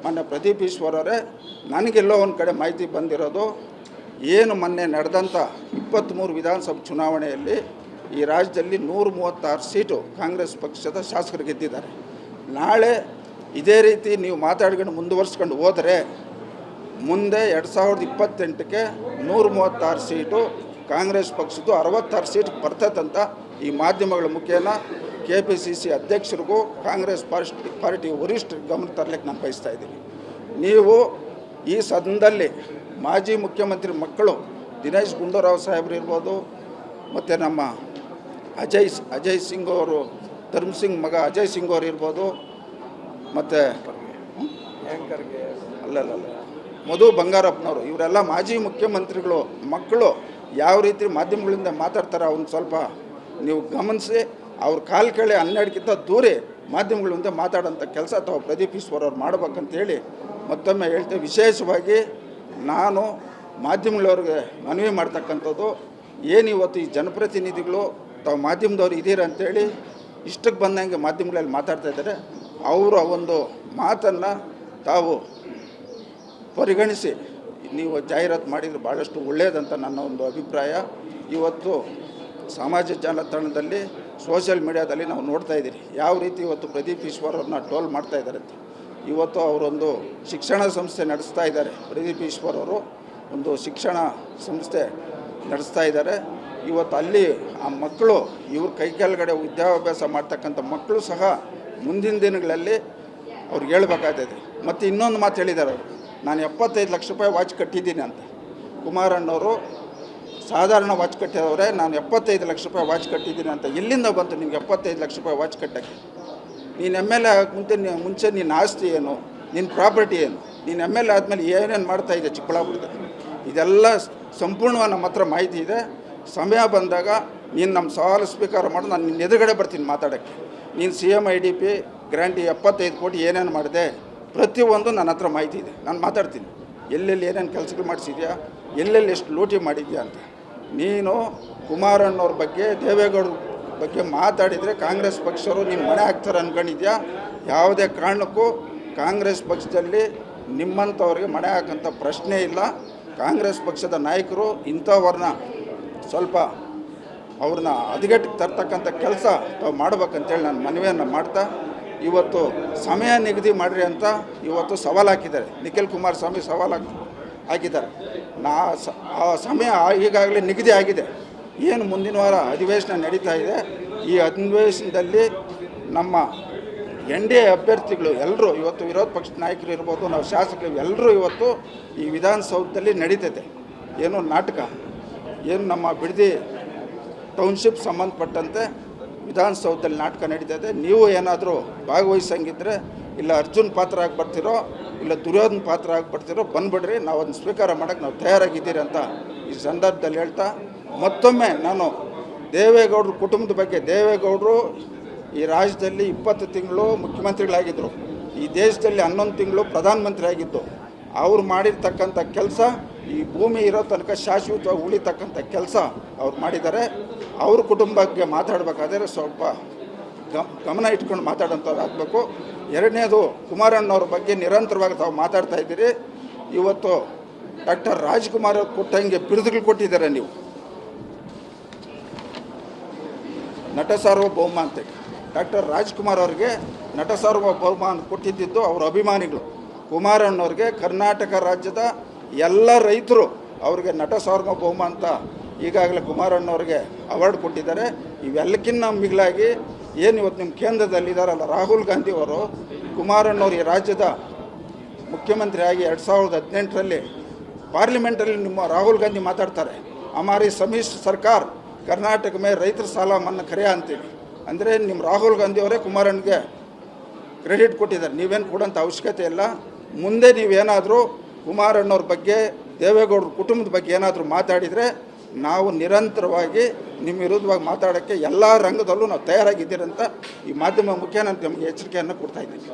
ಮಾನ್ಯ ಪ್ರದೀಪ್ ಈಶ್ವರ್ ಅವರೇ, ನನಗೆಲ್ಲೋ ಒಂದು ಕಡೆ ಮಾಹಿತಿ ಬಂದಿರೋದು, ಏನು ಮೊನ್ನೆ ನಡೆದಂಥ 23 ವಿಧಾನಸಭೆ ಚುನಾವಣೆಯಲ್ಲಿ ಈ ರಾಜ್ಯದಲ್ಲಿ 136 ಸೀಟು ಕಾಂಗ್ರೆಸ್ ಪಕ್ಷದ ಶಾಸಕರು ಗೆದ್ದಿದ್ದಾರೆ. ನಾಳೆ ಇದೇ ರೀತಿ ನೀವು ಮಾತಾಡ್ಕೊಂಡು ಮುಂದುವರ್ಸ್ಕೊಂಡು ಹೋದರೆ ಮುಂದೆ 2028ಕ್ಕೆ 136 ಸೀಟು ಕಾಂಗ್ರೆಸ್ ಪಕ್ಷದ್ದು 66 ಸೀಟ್ ಬರ್ತದಂತ ಈ ಮಾಧ್ಯಮಗಳ ಮುಖೇನ KPCC ಅಧ್ಯಕ್ಷರಿಗೂ ಕಾಂಗ್ರೆಸ್ ಪಾರ್ಟಿ ವರಿಷ್ಠರಿಗೆ ಗಮನ ತರಲಿಕ್ಕೆ ನಾನು ಬಯಸ್ತಾ ಇದ್ದೀನಿ. ನೀವು ಈ ಸದನದಲ್ಲಿ ಮಾಜಿ ಮುಖ್ಯಮಂತ್ರಿ ಮಕ್ಕಳು ದಿನೇಶ್ ಗುಂಡೂರಾವ್ ಸಾಹೇಬ್ರು ಇರ್ಬೋದು, ಮತ್ತು ನಮ್ಮ ಅಜಯ್ ಸಿಂಗ್ ಅವರು, ಧರ್ಮಸಿಂಗ್ ಮಗ ಅಜಯ್ ಸಿಂಗ್ ಅವರು ಇರ್ಬೋದು, ಮತ್ತು ಅಲ್ಲಲ್ಲ ಮಧು ಬಂಗಾರಪ್ಪನವರು, ಇವರೆಲ್ಲ ಮಾಜಿ ಮುಖ್ಯಮಂತ್ರಿಗಳು ಮಕ್ಕಳು ಯಾವ ರೀತಿ ಮಾಧ್ಯಮಗಳಿಂದ ಮಾತಾಡ್ತಾರೆ ಅವನ್ನ ಸ್ವಲ್ಪ ನೀವು ಗಮನಿಸಿ, ಅವ್ರ ಕಾಲು ಕೆಳಗೆ 12ಕ್ಕಿಂತ ದೂರಿ ಮಾಧ್ಯಮಗಳಿಂದ ಮಾತಾಡೋಂಥ ಕೆಲಸ ತಾವು ಪ್ರದೀಪ್ ಈಶ್ವರ್ ಅವ್ರು ಮಾಡ್ಬೇಕಂತೇಳಿ ಮತ್ತೊಮ್ಮೆ ಹೇಳ್ತೇವೆ. ವಿಶೇಷವಾಗಿ ನಾನು ಮಾಧ್ಯಮಗಳವ್ರಿಗೆ ಮನವಿ ಮಾಡ್ತಕ್ಕಂಥದ್ದು, ಏನು ಇವತ್ತು ಈ ಜನಪ್ರತಿನಿಧಿಗಳು ತಾವು ಮಾಧ್ಯಮದವ್ರು ಇದ್ದೀರ ಅಂಥೇಳಿ ಇಷ್ಟಕ್ಕೆ ಬಂದಂಗೆ ಮಾಧ್ಯಮಗಳಲ್ಲಿ ಮಾತಾಡ್ತಾ ಇದ್ದಾರೆ. ಅವರ ಒಂದು ಮಾತನ್ನು ತಾವು ಪರಿಗಣಿಸಿ ನೀವು ಜಾಹೀರಾತು ಮಾಡಿದರೆ ಭಾಳಷ್ಟು ಒಳ್ಳೆಯದಂತ ನನ್ನ ಒಂದು ಅಭಿಪ್ರಾಯ. ಇವತ್ತು ಸಾಮಾಜಿಕ ಜಾಲತಾಣದಲ್ಲಿ ಸೋಷಿಯಲ್ ಮೀಡಿಯಾದಲ್ಲಿ ನಾವು ನೋಡ್ತಾ ಇದ್ದೀರಿ ಯಾವ ರೀತಿ ಇವತ್ತು ಪ್ರದೀಪ್ ಈಶ್ವರ್ ಅವ್ರನ್ನ ಟ್ರೋಲ್ ಮಾಡ್ತಾ ಇದ್ದಾರೆ ಅಂತ. ಇವತ್ತು ಅವರೊಂದು ಶಿಕ್ಷಣ ಸಂಸ್ಥೆ ನಡೆಸ್ತಾ ಇದ್ದಾರೆ. ಪ್ರದೀಪ್ ಈಶ್ವರ್ ಅವರು ಒಂದು ಶಿಕ್ಷಣ ಸಂಸ್ಥೆ ನಡೆಸ್ತಾ ಇದ್ದಾರೆ. ಇವತ್ತು ಅಲ್ಲಿ ಆ ಮಕ್ಕಳು ಇವ್ರ ಕೆಳಗಡೆ ವಿದ್ಯಾಭ್ಯಾಸ ಮಾಡ್ತಕ್ಕಂಥ ಮಕ್ಕಳು ಸಹ ಮುಂದಿನ ದಿನಗಳಲ್ಲಿ ಅವ್ರಿಗೆ ಹೇಳ್ಬೇಕಾಗ್ತದೆ. ಮತ್ತು ಇನ್ನೊಂದು ಮಾತು ಹೇಳಿದ್ದಾರೆ ಅವರು, ನಾನು 75 ಲಕ್ಷ ರೂಪಾಯಿ ವಾಚ್ ಕಟ್ಟಿದ್ದೀನಿ ಅಂತ. ಕುಮಾರಣ್ಣವರು ಸಾಧಾರಣ ವಾಚ್ ಕಟ್ಟಿದವರೇ, ನಾನು 75 ಲಕ್ಷ ರೂಪಾಯಿ ವಾಚ್ ಕಟ್ಟಿದ್ದೀನಿ ಅಂತ. ಎಲ್ಲಿಂದ ಬಂತು ನಿಮ್ಗೆ 75 ಲಕ್ಷ ರೂಪಾಯಿ ವಾಚ್ ಕಟ್ಟೋಕ್ಕೆ? ನೀನು MLA ಮುಂಚೆ ನಿನ್ನ ಆಸ್ತಿ ಏನು, ನಿನ್ನ ಪ್ರಾಪರ್ಟಿ ಏನು, ನೀನು MLA ಆದಮೇಲೆ ಏನೇನು ಮಾಡ್ತಾಯಿದ್ದೆ ಚಿಕ್ಕಬಳ್ಳಾಪುರದಲ್ಲಿ, ಇದೆಲ್ಲ ಸಂಪೂರ್ಣವಾಗಿ ನಮ್ಮ ಹತ್ರ ಮಾಹಿತಿ ಇದೆ. ಸಮಯ ಬಂದಾಗ ನೀನು ನಮ್ಮ ಸವಾಲು ಸ್ವೀಕಾರ ಮಾಡು, ನಾನು ನಿನ್ನ ಎದುರುಗಡೆ ಬರ್ತೀನಿ ಮಾತಾಡೋಕ್ಕೆ. ನೀನು CM IDP ಗ್ರ್ಯಾಂಟಿ 75 ಕೋಟಿ ಏನೇನು ಮಾಡಿದೆ ಪ್ರತಿಯೊಂದು ನನ್ನ ಹತ್ರ ಮಾಹಿತಿ ಇದೆ. ನಾನು ಮಾತಾಡ್ತೀನಿ ಎಲ್ಲೆಲ್ಲಿ ಏನೇನು ಕೆಲಸಗಳು ಮಾಡಿಸಿದ್ಯಾ, ಎಲ್ಲೆಲ್ಲಿ ಎಷ್ಟು ಲೂಟಿ ಮಾಡಿದ್ಯಾ ಅಂತ. ನೀನು ಕುಮಾರಣ್ಣವ್ರ ಬಗ್ಗೆ, ದೇವೇಗೌಡರ ಬಗ್ಗೆ ಮಾತಾಡಿದರೆ ಕಾಂಗ್ರೆಸ್ ಪಕ್ಷರು ನೀನು ಮನೆ ಹಾಕ್ತಾರೆ ಅಂದ್ಕೊಂಡಿದ್ಯಾ? ಯಾವುದೇ ಕಾರಣಕ್ಕೂ ಕಾಂಗ್ರೆಸ್ ಪಕ್ಷದಲ್ಲಿ ನಿಮ್ಮಂಥವ್ರಿಗೆ ಮನೆ ಹಾಕೋಂಥ ಪ್ರಶ್ನೆ ಇಲ್ಲ. ಕಾಂಗ್ರೆಸ್ ಪಕ್ಷದ ನಾಯಕರು ಇಂಥವ್ರನ್ನ ಸ್ವಲ್ಪ ಅವ್ರನ್ನ ಹದಗೆಟ್ಟಿಗೆ ತರ್ತಕ್ಕಂಥ ಕೆಲಸ ತಾವು ಮಾಡ್ಬೇಕಂತೇಳಿ ನಾನು ಮನವಿಯನ್ನು ಮಾಡ್ತಾ, ಇವತ್ತು ಸಮಯ ನಿಗದಿ ಮಾಡಿರಿ ಅಂತ ಇವತ್ತು ಸವಾಲು ಹಾಕಿದ್ದಾರೆ. ನಿಖಿಲ್ ಕುಮಾರಸ್ವಾಮಿ ಸವಾಲು ಹಾಕಿದ್ದಾರೆ. ಆ ಸಮಯ ಈಗಾಗಲೇ ನಿಗದಿ ಆಗಿದೆ. ಏನು ಮುಂದಿನ ವಾರ ಅಧಿವೇಶನ ನಡೀತಾ ಇದೆ. ಈ ಅಧಿವೇಶನದಲ್ಲಿ ನಮ್ಮ NDA ಅಭ್ಯರ್ಥಿಗಳು ಎಲ್ಲರೂ, ಇವತ್ತು ವಿರೋಧ ಪಕ್ಷದ ನಾಯಕರು ಇರ್ಬೋದು, ನಾವು ಶಾಸಕರು ಎಲ್ಲರೂ ಇವತ್ತು ಈ ವಿಧಾನಸೌಧದಲ್ಲಿ ನಡೀತೈತೆ. ಏನು ನಾಟಕ, ಏನು ನಮ್ಮ ಬಿಡದಿ ಟೌನ್ಶಿಪ್ ಸಂಬಂಧಪಟ್ಟಂತೆ ವಿಧಾನಸೌಧದಲ್ಲಿ ನಾಟಕ ನಡೀತದೆ. ನೀವು ಏನಾದರೂ ಭಾಗವಹಿಸಂಗಿದ್ರೆ, ಇಲ್ಲ ಅರ್ಜುನ್ ಪಾತ್ರ ಆಗಿ ಬರ್ತಿರೋ, ಇಲ್ಲ ದುರ್ಯೋಧನ ಪಾತ್ರ ಆಗಿ ಬರ್ತಿರೋ, ಬಂದುಬಿಡ್ರಿ, ನಾವು ಅದನ್ನು ಸ್ವೀಕಾರ ಮಾಡೋಕ್ಕೆ ನಾವು ತಯಾರಾಗಿದ್ದೀರಿ ಅಂತ ಈ ಸಂದರ್ಭದಲ್ಲಿ ಹೇಳ್ತಾ, ಮತ್ತೊಮ್ಮೆ ನಾನು ದೇವೇಗೌಡರ ಕುಟುಂಬದ ಬಗ್ಗೆ, ದೇವೇಗೌಡರು ಈ ರಾಜ್ಯದಲ್ಲಿ 20 ತಿಂಗಳು ಮುಖ್ಯಮಂತ್ರಿಗಳಾಗಿದ್ದರು, ಈ ದೇಶದಲ್ಲಿ 11 ತಿಂಗಳು ಪ್ರಧಾನಮಂತ್ರಿ ಆಗಿದ್ದು. ಅವ್ರು ಮಾಡಿರ್ತಕ್ಕಂಥ ಕೆಲಸ ಈ ಭೂಮಿ ಇರೋ ತನಕ ಶಾಶ್ವತವಾಗಿ ಉಳಿತಕ್ಕಂಥ ಕೆಲಸ ಅವ್ರು ಮಾಡಿದ್ದಾರೆ. ಅವ್ರ ಕುಟುಂಬ ಬಗ್ಗೆ ಮಾತಾಡಬೇಕಾದ್ರೆ ಸ್ವಲ್ಪ ಗಮನ ಇಟ್ಕೊಂಡು ಮಾತಾಡೋಂಥವ್ರು ಆಗಬೇಕು. ಎರಡನೇದು, ಕುಮಾರಣ್ಣವ್ರ ಬಗ್ಗೆ ನಿರಂತರವಾಗಿ ತಾವು ಮಾತಾಡ್ತಾ ಇದ್ದೀರಿ. ಇವತ್ತು ಡಾಕ್ಟರ್ ರಾಜ್ಕುಮಾರ್ ಅವ್ರು ಕೊಟ್ಟಂಗೆ ಬಿರುದುಗಳು ಕೊಟ್ಟಿದ್ದಾರೆ. ನೀವು ನಟ ಸಾರ್ವಭೌಮ ಅಂತೇಳಿ ಡಾಕ್ಟರ್ ರಾಜ್ಕುಮಾರ್ ಅವ್ರಿಗೆ ನಟ ಸಾರ್ವಭೌಮ ಅಂತ ಕೊಟ್ಟಿದ್ದು ಅವರ ಅಭಿಮಾನಿಗಳು. ಕುಮಾರಣ್ಣವ್ರಿಗೆ ಕರ್ನಾಟಕ ರಾಜ್ಯದ ಎಲ್ಲ ರೈತರು ಅವ್ರಿಗೆ ನಟ ಸಾರ್ವಭೌಮ ಅಂತ ಈಗಾಗಲೇ ಕುಮಾರಣ್ಣವ್ರಿಗೆ ಅವಾರ್ಡ್ ಕೊಟ್ಟಿದ್ದಾರೆ. ಇವೆಲ್ಲಕ್ಕಿಂತ ಮಿಗಿಲಾಗಿ ಏನು ಇವತ್ತು ನಿಮ್ಮ ಕೇಂದ್ರದಲ್ಲಿದ್ದಾರಲ್ಲ ರಾಹುಲ್ ಗಾಂಧಿ ಅವರು, ಕುಮಾರಣ್ಣವ್ರು ಈ ರಾಜ್ಯದ ಮುಖ್ಯಮಂತ್ರಿ ಆಗಿ 2018ರಲ್ಲಿ ಪಾರ್ಲಿಮೆಂಟಲ್ಲಿ ನಿಮ್ಮ ರಾಹುಲ್ ಗಾಂಧಿ ಮಾತಾಡ್ತಾರೆ, ಹಮಾರಿ ಸಮ್ಮಿಶ್ರ ಸರ್ಕಾರ ಕರ್ನಾಟಕ ಮೇಲೆ ರೈತರ ಸಾಲ ಮನ್ನಾ ಕರೆಯ ಅಂತೇಳಿ. ಅಂದರೆ ನಿಮ್ಮ ರಾಹುಲ್ ಗಾಂಧಿ ಅವರೇ ಕುಮಾರಣ್ಣಗೆ ಕ್ರೆಡಿಟ್ ಕೊಟ್ಟಿದ್ದಾರೆ. ನೀವೇನು ಕೊಡೋಂಥ ಅವಶ್ಯಕತೆ ಇಲ್ಲ. ಮುಂದೆ ನೀವೇನಾದರೂ ಕುಮಾರಣ್ಣವ್ರ ಬಗ್ಗೆ, ದೇವೇಗೌಡರ ಕುಟುಂಬದ ಬಗ್ಗೆ ಏನಾದರೂ ಮಾತಾಡಿದರೆ ನಾವು ನಿರಂತರವಾಗಿ ನಿಮ್ಮ ವಿರುದ್ಧವಾಗಿ ಮಾತಾಡೋಕ್ಕೆ ಎಲ್ಲ ರಂಗದಲ್ಲೂ ನಾವು ತಯಾರಾಗಿದ್ದೀರಂತ ಈ ಮಾಧ್ಯಮ ಮುಖೇನ ನಮಗೆ ಎಚ್ಚರಿಕೆಯನ್ನು ಕೊಡ್ತಾ ಇದ್ದೀವಿ.